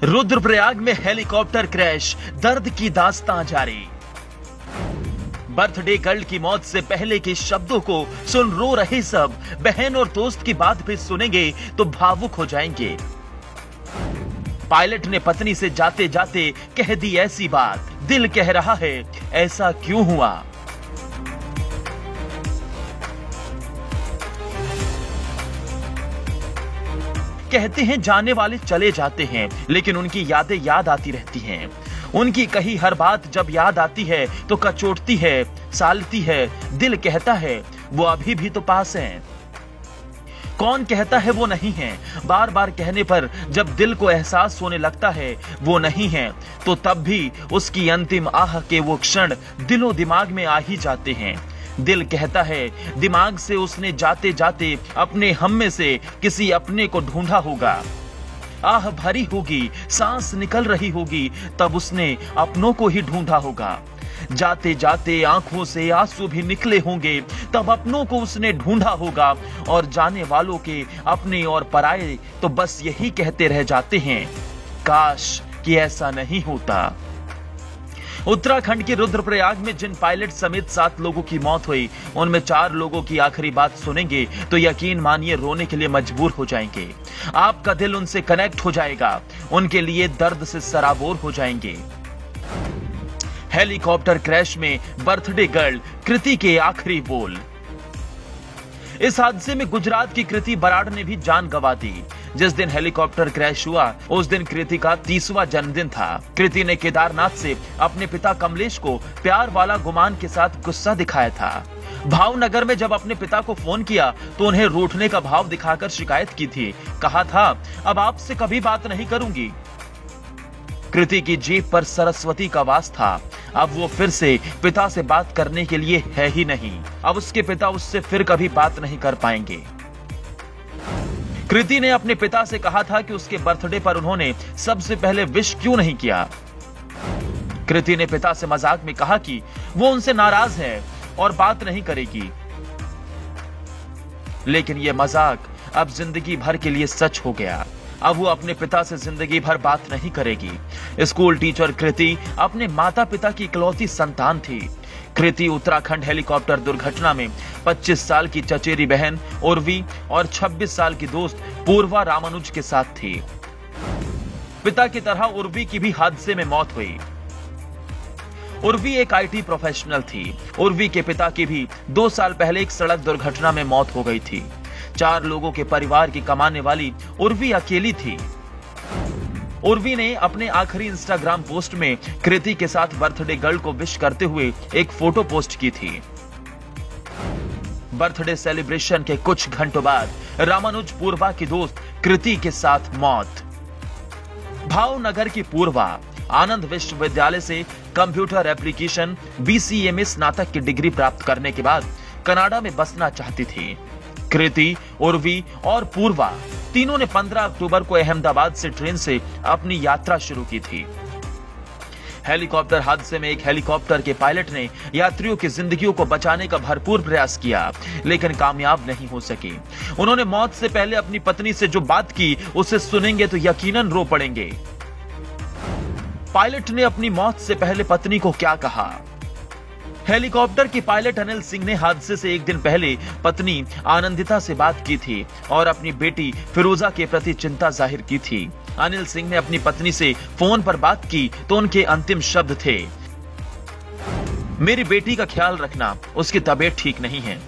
रुद्रप्रयाग में helicopter crash, दर्द की दास्तां जारी। बर्थडे गर्ल की मौत से पहले के शब्दों को सुन रो रहे सब, बहन और दोस्त की बात भी सुनेंगे तो भावुक हो जाएंगे। पायलट ने पत्नी से जाते जाते कह दी ऐसी बात, दिल कह रहा है ऐसा क्यों हुआ। कहते हैं जाने वाले चले जाते हैं, लेकिन उनकी यादें याद आती रहती हैं। उनकी कही हर बात जब याद आती है तो कचोटती है, सालती है, दिल कहता है वो अभी भी तो पास हैं। कौन कहता है वो नहीं है, बार बार कहने पर जब दिल को एहसास होने लगता है वो नहीं है, तो तब भी उसकी अंतिम आह के वो क्षण दिलो दिमाग में आ ही जाते हैं। दिल कहता है दिमाग से उसने जाते जाते अपने हम में से किसी अपने को ढूंढा होगा। आह भरी होगी, सांस निकल रही होगी, तब उसने अपनों को ही ढूंढा होगा। जाते जाते आंखों से आंसू भी निकले होंगे, तब अपनों को उसने ढूंढा होगा। और जाने वालों के अपने और पराये तो बस यही कहते रह जाते हैं, काश कि ऐसा नहीं होता। उत्तराखंड के रुद्रप्रयाग में जिन पायलट समेत 7 लोगों की मौत हुई, उनमें 4 लोगों की आखिरी बात सुनेंगे तो यकीन मानिए रोने के लिए मजबूर हो जाएंगे। आपका दिल उनसे कनेक्ट हो जाएगा, उनके लिए दर्द से सराबोर हो जाएंगे। हेलीकॉप्टर क्रैश में बर्थडे गर्ल कृति के आखिरी बोल। इस हादसे में गुजरात की कृति बराड़ ने भी जान गंवा दी। जिस दिन हेलीकॉप्टर क्रैश हुआ उस दिन कृति का 30वां जन्मदिन था। कृति ने केदारनाथ से अपने पिता कमलेश को प्यार वाला गुमान के साथ गुस्सा दिखाया था। भावनगर में जब अपने पिता को फोन किया तो उन्हें रूठने का भाव दिखाकर शिकायत की थी। कहा था अब आपसे कभी बात नहीं करूंगी। कृति की जीभ पर सरस्वती का वास था। अब वो फिर से पिता से बात करने के लिए है ही नहीं। अब उसके पिता उससे फिर कभी बात नहीं कर पाएंगे। कृति ने अपने पिता से कहा था कि उसके बर्थडे पर उन्होंने सबसे पहले विश क्यों नहीं किया। कृति ने पिता से मजाक में कहा कि वो उनसे नाराज है और बात नहीं करेगी, लेकिन यह मजाक अब जिंदगी भर के लिए सच हो गया। अब वो अपने पिता से जिंदगी भर बात नहीं करेगी। स्कूल टीचर कृति अपने माता पिता की इकलौती संतान थी। कृति उत्तराखंड हेलीकॉप्टर दुर्घटना में 25 साल की चचेरी बहन उर्वी और 26 साल की दोस्त पूर्वा रामानुज के साथ थी। पिता की तरह उर्वी की भी हादसे में मौत हुई। उर्वी एक आईटी प्रोफेशनल थी। उर्वी के पिता की भी 2 साल पहले एक सड़क दुर्घटना में मौत हो गई थी। 4 लोगों के परिवार की कमाने वाली उर्वी अकेली थी। उर्वी ने अपने आखिरी इंस्टाग्राम पोस्ट में कृति के साथ बर्थडे गर्ल को विश करते हुए एक फोटो पोस्ट की थी। बर्थडे सेलिब्रेशन के कुछ घंटों बाद रामानुज पूर्वा की दोस्त कृति के साथ मौत। भावनगर की पूर्वा आनंद विश्वविद्यालय से कंप्यूटर एप्लीकेशन BCA में स्नातक की डिग्री प्राप्त करने के बाद कनाडा में बसना चाहती थी। कृति, उर्वी और पूर्वा तीनों ने 15 अक्टूबर को अहमदाबाद से ट्रेन से अपनी यात्रा शुरू की थी। हेलीकॉप्टर हादसे में एक हेलीकॉप्टर के पायलट ने यात्रियों की जिंदगियों को बचाने का भरपूर प्रयास किया, लेकिन कामयाब नहीं हो सके। उन्होंने मौत से पहले अपनी पत्नी से जो बात की उसे सुनेंगे तो यकीनन रो पड़ेंगे। पायलट ने अपनी मौत से पहले पत्नी को क्या कहा। हेलीकॉप्टर की पायलट अनिल सिंह ने हादसे से एक दिन पहले पत्नी आनंदिता से बात की थी और अपनी बेटी फिरोजा के प्रति चिंता जाहिर की थी। अनिल सिंह ने अपनी पत्नी से फोन पर बात की तो उनके अंतिम शब्द थे, मेरी बेटी का ख्याल रखना, उसकी तबीयत ठीक नहीं है।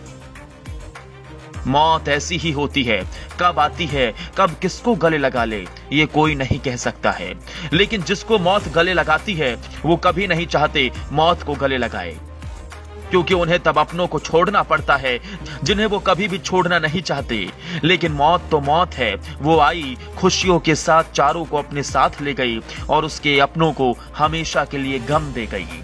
मौत ऐसी ही होती है, कब आती है, कब किसको गले लगा ले ये कोई नहीं कह सकता है, लेकिन जिसको मौत गले लगाती है वो कभी नहीं चाहते मौत को गले लगाए, क्योंकि उन्हें तब अपनों को छोड़ना पड़ता है जिन्हें वो कभी भी छोड़ना नहीं चाहते। लेकिन मौत तो मौत है, वो आई, खुशियों के साथ चारों को अपने साथ ले गई और उसके अपनों को हमेशा के लिए गम दे गई।